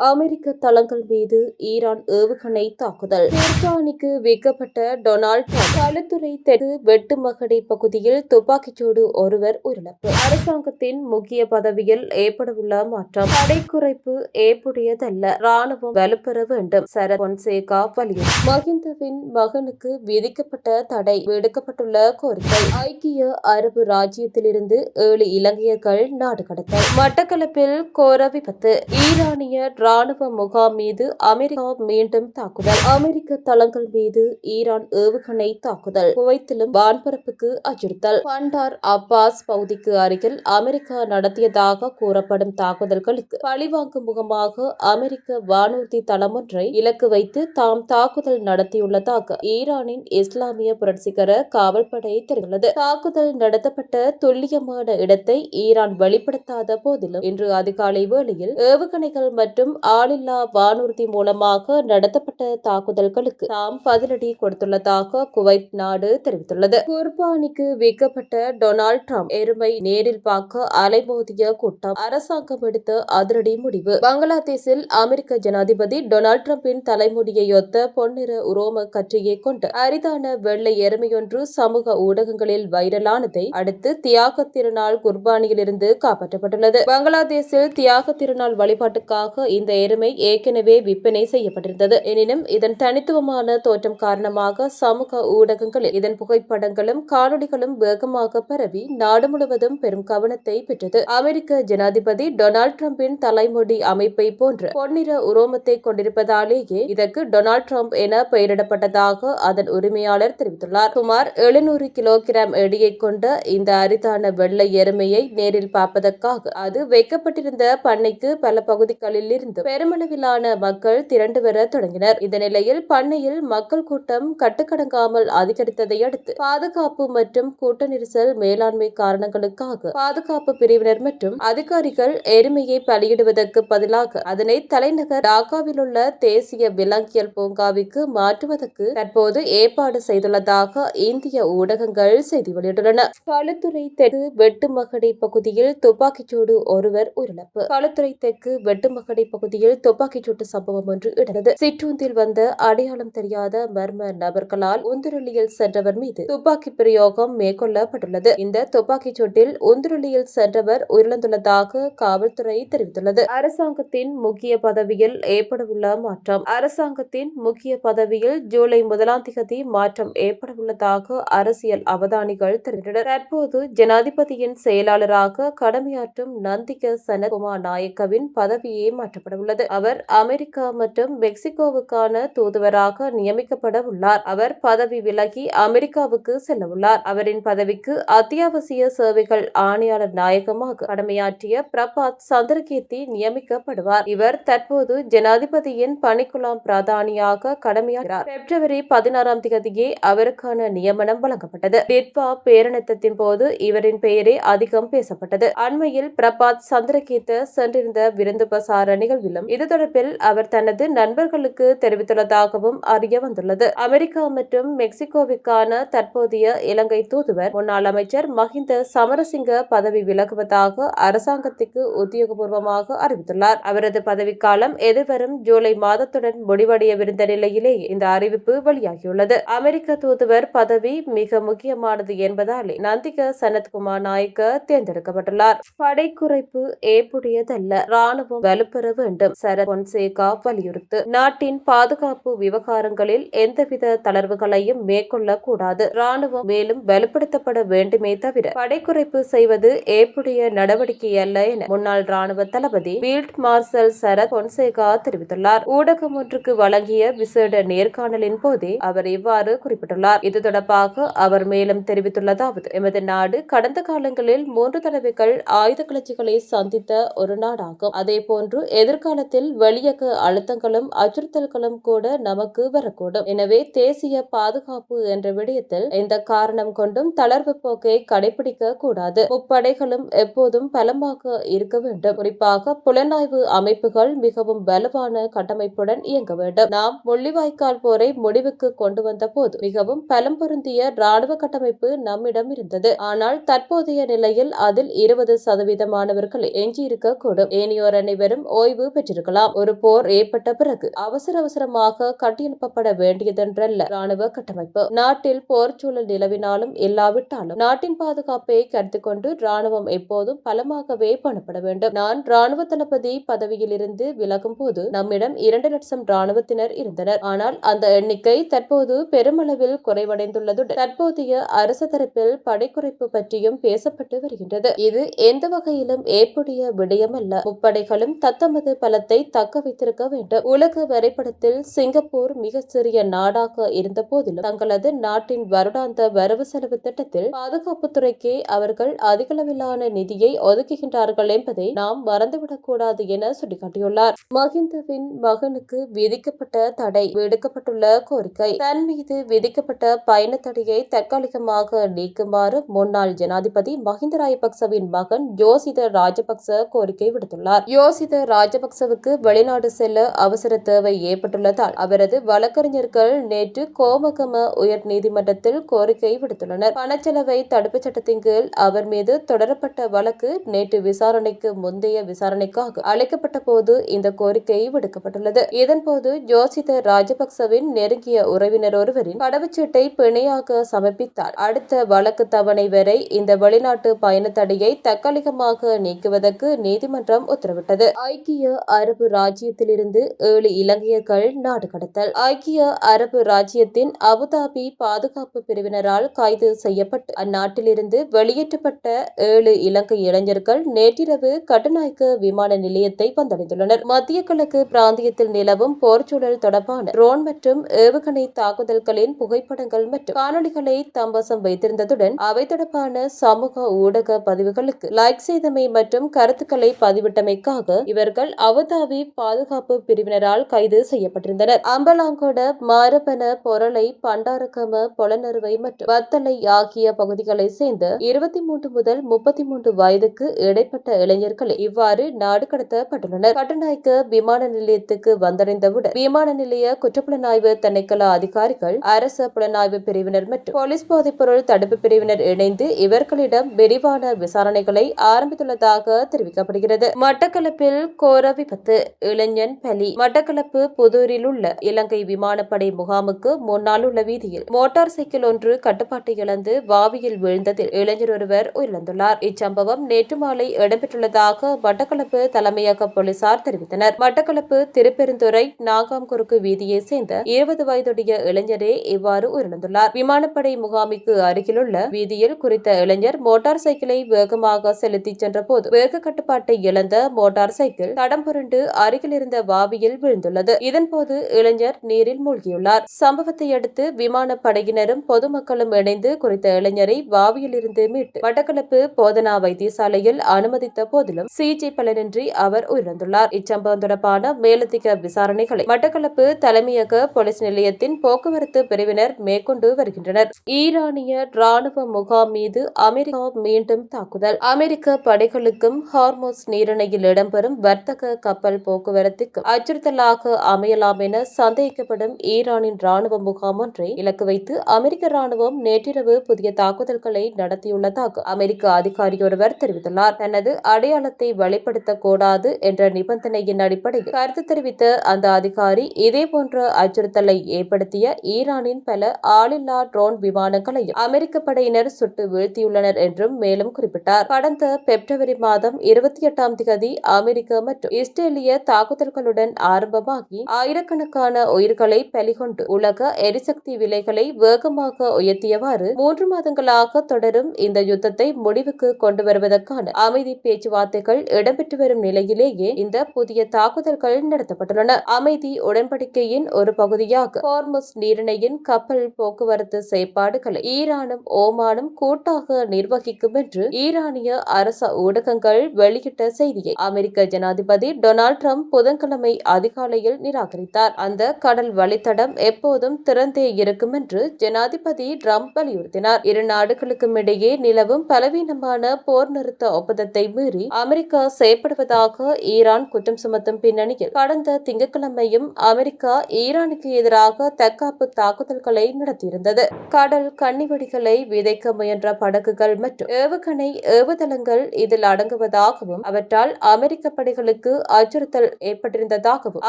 அமெரிக்க தளங்கள் மீது ஈரான் ஏவுகணை தாக்குதல். குர்பானிக்கு விற்கப்பட்ட டொனால்ட் டிரம்ப். களுத்துறை தெற்கு வெட்டுமகடி பகுதியில் துப்பாக்கிச்சூடு, ஒருவர் உயிரிழப்பு. அரசாங்கத்தின் முக்கிய பதவியில் ஏற்படவுள்ள மாற்றம் தடை குறைப்பு ஏற்புடையதல்ல, ராணுவம் வலுப்பெற வேண்டும். சரத் பொன்சேகா வலியுறுத்தல். மஹிந்தவின் மகனுக்கு விதிக்கப்பட்ட தடை விடுக்கப்பட்டுள்ள கோரிக்கை. ஐக்கிய அரபு ராச்சியத்திலிருந்து 7 இலங்கையர்கள் நாடு கடத்தல். மட்டக்களப்பில் கோர விபத்து. ஈரானிய ராணுவ முகாம் மீது அமெரிக்கா மீண்டும் தாக்குதல். அமெரிக்க தளங்கள் மீது ஈரான் ஏவுகணை தாக்குதல். குவைத்திலும் வான்பரப்புக்கு அச்சுறுத்தல். பண்டார் அப்பாஸ் பகுதிக்கு அருகில் அமெரிக்கா நடத்தியதாக கூறப்படும் தாக்குதல்களுக்கு பழிவாங்கும் முகமாக அமெரிக்க வானூர்தி தளம் ஒன்றை இலக்கு வைத்து தாம் தாக்குதல் நடத்தியுள்ளதாக ஈரானின் இஸ்லாமிய புரட்சிகர காவல்படை தெரிவித்துள்ளது. தாக்குதல் நடத்தப்பட்ட துல்லியமான இடத்தை ஈரான் வெளிப்படுத்தாத போதிலும் இன்று அதிகாலை வேளையில் ஏவுகணைகள் மற்றும் ஆளில்லா வானூர்தி மூலமாக நடத்தப்பட்ட தாக்குதல்களுக்கு தாம் பதிலடி கொடுத்துள்ளதாக குவைத் நாடு தெரிவித்துள்ளது. குர்பானிக்கு விற்கப்பட்ட டொனால்ட் டிரம்ப். எருமை நேரில் பார்க்க அலைமோதிய கூட்டம். அரசாங்கம் எடுத்த அதிரடி முடிவு. பங்களாதேஷில் அமெரிக்க ஜனாதிபதி டொனால்ட் டிரம்பின் தலைமுடியையொத்த பொன்னிற உரோம கட்சியை கொண்ட அரிதான வெள்ளை எருமையொன்று சமூக ஊடகங்களில் வைரலானதை அடுத்து தியாக திருநாள் குர்பானியிலிருந்து காப்பாற்றப்பட்டுள்ளது. பங்களாதேஷில் தியாக திருநாள் வழிபாட்டுக்காக இந்த எருமை ஏற்கனவே விற்பனை செய்யப்பட்டிருந்தது. எனினும் இதன் தனித்துவமான தோற்றம் காரணமாக சமூக ஊடகங்களில் இதன் புகைப்படங்களும் காணொலிகளும் வேகமாக பரவி நாடு முழுவதும் பெரும் கவனத்தை பெற்றது. அமெரிக்க ஜனாதிபதி டொனால்ட் டிரம்பின் தலைமுடி அமைப்பை போன்ற பொன்னிற உரோமத்தை கொண்டிருப்பதாலேயே இதற்கு டொனால்ட் டிரம்ப் என பெயரிடப்பட்டதாக அதன் உரிமையாளர் தெரிவித்துள்ளார். சுமார் 700 கிலோகிராம் எடையை கொண்ட இந்த அரிதான வெள்ளை எருமையை நேரில் பார்ப்பதற்காக அது வைக்கப்பட்டிருந்த பண்ணைக்கு பல பகுதிகளில் இருந்து பெருமளவிலான மக்கள் திரண்டு வர தொடங்கினர். இந்த நிலையில் பண்ணையில் மக்கள் கூட்டம் கட்டுக்கடங்காமல் அதிகரித்ததை அடுத்து பாதுகாப்பு மற்றும் கூட்ட நெரிசல் மேலாண்மை காரணங்களுக்காக பாதுகாப்பு பிரிவினர் மற்றும் அதிகாரிகள் எருமையை பலியிடுவதற்கு பதிலாக அதனை தலைநகர் டாக்காவில் உள்ள தேசிய விலங்கியல் பூங்காவிற்கு மாற்றுவதற்கு தற்போது ஏற்பாடு செய்துள்ளதாக இந்திய ஊடகங்கள் செய்தி வெளியிட்டுள்ளன. களுத்துறை தெற்கு வெட்டுமகடி பகுதியில் துப்பாக்கிச்சூடு, ஒருவர் உயிரிழப்பு. களுத்துறை தெற்கு வெட்டுமகடி பகுதியில் துப்பாக்கிச்சூட்டு சம்பவம் ஒன்று இடந்தது. சிற்றூந்தில் வந்த அடையாளம் தெரியாத மர்ம நபர்களால் உந்துருளியில் சென்றவர் மீது துப்பாக்கி பிரயோகம் மேற்கொள்ளப்பட்டுள்ளது. இந்த துப்பாக்கிச் சூட்டில் உந்துருளியில் சென்றவர் உயிரிழந்துள்ளதாக காவல்துறை தெரிவித்துள்ளது. அரசாங்கத்தின் முக்கிய பதவியில் ஏற்படவுள்ள மாற்றம். அரசாங்கத்தின் முக்கிய பதவியில் ஜூலை 1ஆம் தேதி மாற்றம் ஏற்படவுள்ளதாக அரசியல் அவதானிகள் தெரிவித்தனர். தற்போது ஜனாதிபதியின் செயலாளராக கடமையாற்றும் நந்திக சனத்குமார் நாயக்கவின் பதவியே மாற்றப்படவுள்ளது. அவர் அமெரிக்கா மற்றும் மெக்சிகோவுக்கான தூதுவராக நியமிக்கப்பட உள்ளார். அவர் பதவி விலகி அமெரிக்காவுக்கு செல்லவுள்ளார். அவரின் பதவிக்கு அத்தியாவசிய சேவைகள் ஆணையாளர் நாயகமாக கடமையாற்றிய பிரபாத் சந்திரகீர்த்தி நியமிக்கப்படுவார். இவர் தற்போது ஜனாதிபதியின் பணிக்குழாம் பிரதானியாக கடமையாகிறார். பிப்ரவரி 16ஆம் தேதியே அவருக்கான நியமனம் வழங்கப்பட்டது. டிட்வா பேரணத்தின் போது இவரின் பெயரே அதிகம் பேசப்பட்டது. அண்மையில் பிரபாத் சந்திரகீர்த்த சென்றிருந்த விருந்து பிரசார நிகழ்விலும் இது தொடர்பில் அவர் தனது நண்பர்களுக்கு தெரிவித்துள்ளதாகவும் அறிய வந்துள்ளது. அமெரிக்கா மற்றும் மெக்சிகோவிற்கான தற்போதைய இலங்கை தூதுவர் முன்னாள் அமைச்சர் மஹிந்த சமரசிங்க பதவி விலகுவதாக அரசாங்கத்துக்கு உத்தியோகபூர்வமாக அறிவித்துள்ளார். அவரது பதவிக்காலம் எதிர்வரும் ஜூலை மாதத்துடன் முடிவடையவிருந்த நிலையிலேயே இந்த அறிவிப்பு வெளியாகியுள்ளது. அமெரிக்க தூதுவர் பதவி மிக முக்கியமானது என்பதாலே நந்திக சனத்குமார் நாயக்க தேர்ந்தெடுக்கப்பட்டுள்ளார். படை குறைப்பு ஏற்புடையதல்ல, ராணுவம் வலுப்பெற வேண்டும். சரத் பொன்சேகா வலியுறுத்து. நாட்டின் பாதுகாப்பு விவகாரங்களில் எந்தவித தளர்வுகளையும் மேற்கொள்ளக்கூடாது. ராணுவம் மேலும் வலுப்படுத்தப்பட வேண்டுமே தவிர படை குறைப்பு செய்வது ஏற்புடைய நடவடிக்கை அல்ல என முன்னாள் ராணுவ தளபதி ஃபீல்ட் மார்ஷல் சரத் பொன்சேகா தெரிவித்துள்ளார். ஊடகம் ஒன்றுக்கு வழங்கிய விசேட நேர்காணலின் போதே அவர் இவ்வாறு குறிப்பிட்டுள்ளார். இது தொடர்பாக அவர் மேலும் தெரிவித்துள்ளதாவது: எமது நாடு கடந்த காலங்களில் 3 தடவைகள் ஆயுத கிளர்ச்சிகளை சந்தித்த ஒரு நாடாகும். அதேபோன்று எதிர்காலத்தில் வெளியக அழுத்தங்களும் அச்சுறுத்தல்களும் கூட நமக்கு வரக்கூடும். எனவே தேசிய பாதுகாப்பு என்ற விடயத்தில் எந்த காரணம் கொண்டும் தளர்வு போக்கை கடைபிடிக்க கூடாது. முப்படைகளும் எப்போதும் பலமாக இருக்க வேண்டும். குறிப்பாக புலனாய்வு அமைப்புகள் மிகவும் வலுவான கட்டமைப்புடன் இயங்க வேண்டும். நாம் முள்ளிவாய்க்கால் போரை முடிவுக்கு கொண்டு வந்த போது மிகவும் பலம் பொருந்திய ராணுவ கட்டமைப்பு நம்மிடம் இருந்தது. ஆனால் தற்போதைய நிலையில் அதில் 20% மாணவர்கள் எஞ்சியிருக்க கூடும். ஏனையோர் அனைவரும் ஓய்வு பெற்றிருக்கலாம். ஒரு போர் ஏற்பட்ட பிறகு அவசரமாக கட்டியெழுப்பப்பட வேண்டியதென்றல்ல ராணுவ கட்டமைப்பு. நாட்டில் போர் சூழல் நிலவினாலும் இல்லாவிட்டாலும் நாட்டின் பாதுகாப்பை கருத்தில் கொண்டு ராணுவம் எப்போதும் பலமாகவே பணப்பட வேண்டும். நான் ராணுவ தளபதி பதவியில் இருந்து விலகும் போது நம்மிடம் 2 லட்சம் ராணுவத்தினர் இருந்தனர். ஆனால் அந்த எண்ணிக்கை தற்போது பெருமளவில் குறைவடைந்துள்ளதுடன் தற்போதைய அரசு தரப்பில் படை குறைப்பு பற்றியும் பேசப்பட்டு வருகின்றது. இது எந்த வகையிலும் ஏற்புடைய விடயமல்ல. முப்படைகளும் தத்தமது பலத்தை தக்க வைத்திருக்க வேண்டும். உலக வரைபடத்தில் சிங்கப்பூர் மிக சிறிய நாடாக இருந்த போதிலும் தங்களது நாட்டின் வருடாந்த வரவு செலவு திட்டத்தில் பாதுகாப்புத்துறைக்கே அவர்கள் அதிகளவிலான நிதியை ஒதுக்குகின்றார்கள் என்பதை நாம் மறந்துவிடக் கூடாது என சுட்டிக்காட்டியுள்ளார். மஹிந்தவின் மகனுக்கு விதிக்கப்பட்ட தடை விடுக்கப்பட்டுள்ள கோரிக்கை. தன் மீது விதிக்கப்பட்ட பயண தடையை தற்காலிகமாக நீக்குமாறு முன்னாள் ஜனாதிபதி மஹிந்த ராஜபக்சவின் மகன் யோசித ராஜபக்ச கோரிக்கை விடுத்துள்ளார். யோசித ராஜபக்சவுக்கு வெளிநாடு செல்ல அவசர தேவை ஏற்பட்டுள்ளதால் அவரது வழக்கறிஞர்கள் நேற்று கோமகம உயர் நீதிமன்றத்தில் கோரிக்கை விடுத்துள்ளனர். பணச்செலவை தடுப்புச் சட்டத்தின் கீழ் அவர் மீது தொடரப்பட்ட வழக்கு நேற்று விசாரணைக்கு முந்தைய விசாரணைக்காக அழைக்கப்பட்ட போது இந்த கோரிக்கை விடுக்கப்பட்டுள்ளது. இதன்போது யோசித ராஜபக்சவின் நெருங்கிய உறவினர் ஒருவரின் கடவுச்சீட்டை பிணையாக சமர்ப்பித்தார். அடுத்த வழக்கு தவணை வரை இந்த வெளிநாட்டு பயண தடையை தற்காலிகமாக நீக்குவதற்கு நீதிமன்றம் உத்தரவிட்டது. ஐக்கிய அரபு ராஜ்யத்திலிருந்து 7 இலங்கையர்கள் நாடு கடத்தல். ஐக்கிய அரபு ராஜ்யத்தின் அபுதாபி பாதுகாப்பு பிரிவினரால் கைது செய்யப்பட்டு அந்நாட்டிலிருந்து வெளியேற்றப்பட்ட 7 இலங்கை இளைஞர்கள் நேற்றிரவு கட்டுநாயக்க விமான நிலையத்தை வந்தடைந்துள்ளனர். மத்திய கிழக்கு பிராந்தியத்தில் நிலவும் போர்ச்சூழல் தொடர்பான ட்ரோன் மற்றும் ஏவுகணை தாக்குதல்களின் புகைப்படங்கள் மற்றும் காணொலிகளை தம் வசம் வைத்திருந்ததுடன் அவை தொடர்பான சமூக ஊடக பதிவுகளுக்கு லைக் செய்தமை மற்றும் கருத்துக்களை பதிவிட்டமைக்காக இவர்கள் அபுதாபி பாதுகாப்பு பிரிவினரால் கைது செய்யப்பட்டிருந்தனர். அம்பலாங்கொட, மாரபன, பொரளை, பண்டாரகம, பொலனறுவை மற்றும் வத்தலை ஆகிய பகுதிகளை சேர்ந்த 23 முதல் 33 வயதுக்கு இடைப்பட்ட இளைஞர்கள் இவ்வாறு நாடு கடத்தப்பட்டுள்ளனர். கட்டுநாயக்க விமான நிலையத்துக்கு வந்தடைந்தவுடன் விமான நிலைய குற்றப்புலனாய்வு திணைக்கள அதிகாரிகள், அரச புலனாய்வு பிரிவினர் மற்றும் போலீஸ் போதைப்பொருள் தடுப்பு பிரிவினர் இணைந்து இவர்களிடம் விரிவான விசாரணைகளை ஆரம்பித்துள்ளதாக தெரிவிக்கப்படுகிறது. மட்டக்களப்பில் கோர விபத்து, இளைஞன் பலி. மட்டக்களப்பு புதூரில் உள்ள இலங்கை விமானப்படை முகாமுக்கு முன்னால் உள்ள வீதியில் மோட்டார் சைக்கிள் ஒன்று கட்டுப்பாட்டை இழந்து வாவியில் வீழ்ந்ததில் இளைஞர் ஒருவர் உயிரிழந்துள்ளார். இச்சம்பவம் நேற்று மாலை இடம்பெற்றுள்ளதாக மட்டக்களப்பு தலைமையக போலீசார் தெரிவித்தனர். மட்டக்களப்பு திருப்பெருந்துறை நாகாம்குறுக்கு வீதியை சேர்ந்த 20 வயதுடைய இளைஞரே இவ்வாறு உயிரிழந்துள்ளார். விமானப்படை முகாமிற்கு அருகிலுள்ள வீதியில் குறித்த இளைஞர் மோட்டார் சைக்கிளை வேகமாக செலுத்தி சென்ற போது வேக கட்டுப்பாட்டை இழந்த மோட்டார் சைக்கிள் தடம் புரண்டு அருகில் இருந்த வாவியில் விழுந்துள்ளது. இதன்போது இளைஞர் நீரில் மூழ்கியுள்ளார். சம்பவத்தை அடுத்து விமானப்படையினரும் பொதுமக்களும் இணைந்து குறித்த இளைஞரை வாவியில் இருந்து மீட்டு மட்டக்களப்பு போதனா வைத்தியசாலையில் அனுமதித்த போதிலும் சிகிச்சை பலனின்றி அவர் உயிரிழந்துள்ளார். இச்சம்பவம் தொடர்பான மேலதிக விசாரணைகளை மட்டக்களப்பு தலைமையக போலீஸ் நிலையத்தின் போக்குவரத்து பிரிவினர் மேற்கொண்டு வருகின்றனர். ஈரானிய ராணுவ முகாம் மீது அமெரிக்கா மீண்டும் தாக்குதல். அமெரிக்க படைகளுக்கும் ஹார்மோஸ் நீரிணையில் இடம்பெறும் வர்த்தக கப்பல் போக்குவரத்துக்கு அச்சுறுத்தலாக அமையலாம் என சந்தேகிக்கப்படும் ஈரானின் ராணுவ முகாம் ஒன்றை இலக்கு வைத்து அமெரிக்க ராணுவம் நேற்றிரவு புதிய தாக்குதல்களை நடத்தியுள்ளதாக அமெரிக்க அதிகாரி ஒருவர் தெரிவித்துள்ளார். தனது அடையாளத்தை வெளிப்படுத்தக் கூடாது என்ற நிபந்தனையின் அடிப்படையில் கருத்து தெரிவித்த அந்த அதிகாரி இதேபோன்ற அச்சுறுத்தலை ஏற்படுத்திய ஈரானின் பல ஆளில்லா ட்ரோன் விமானங்களையும் அமெரிக்க படையினர் சுட்டு வீழ்த்தியுள்ளனர் என்றும் மேலும் குறிப்பிட்டார். கடந்த பிப்ரவரி மாதம் 28ஆம் தேதி அமெரிக்க மற்றும் இஸ்ரேலிய தாக்குதல்களுடன் ஆரம்பமாகி ஆயிரக்கணக்கான உயிர்களை பலிகொண்டு உலக எரிசக்தி விலைகளை வேகமாக உயர்த்தியவாறு 3 மாதங்களாக தொடரும் இந்த யுத்தத்தை முடிவுக்கு கொண்டு வருவதற்கான அமைதி பேச்சுவார்த்தைகள் இடம்பெற்று வரும் நிலையிலேயே இந்த புதிய தாக்குதல்கள் நடத்தப்பட்டுள்ளன. அமைதி உடன்படிக்கையின் ஒரு பகுதியாக ஹார்முஸ் நீரிணையின் கப்பல் போக்குவரத்து செயற்பாடுகளை ஈரானும் ஓமானும் கூட்டாக நிர்வகிக்கும் என்று ஈரானிய அரச ஊடகங்கள் வெளியிட்ட செய்தியை அமெரிக்க ஜனாதிபதி டொனால்ட் ட்ரம்ப் புதன்கிழமை அதிகாலையில் நிராகரித்தார். அந்த கடல் வழித்தடம் எப்போதும் திறந்தே இருக்கும் என்று ஜனாதிபதி ட்ரம்ப் வலியுறுத்தினார். இரு நாடுகளுக்கும் இடையே நிலவும் பலவீனமான போர் நிறுத்த ஒப்பந்தத்தை மீறி அமெரிக்கா செயற்படுவதாக ஈரான் குற்றம் சுமத்தும் பின்னணியில் கடந்த திங்கட்கிழமையும் அமெரிக்கா ஈரானுக்கு எதிராக தற்காப்பு தாக்குதல்களை நடத்தியிருந்தது. கடல் கன்னிவெடிகளை விதைக்க முயன்ற படகுகள் மற்றும் ஏவுகணை ஏவுதளங்கள் இதில் அடங்குவதாகவும் அவற்றால் அமெரிக்க படைகளுக்கு அச்சுறுத்தல் ஏற்பட்டிருந்ததாகவும்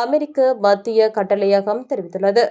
அமெரிக்க மத்திய கட்டளையகம் தெரிவித்துள்ளது.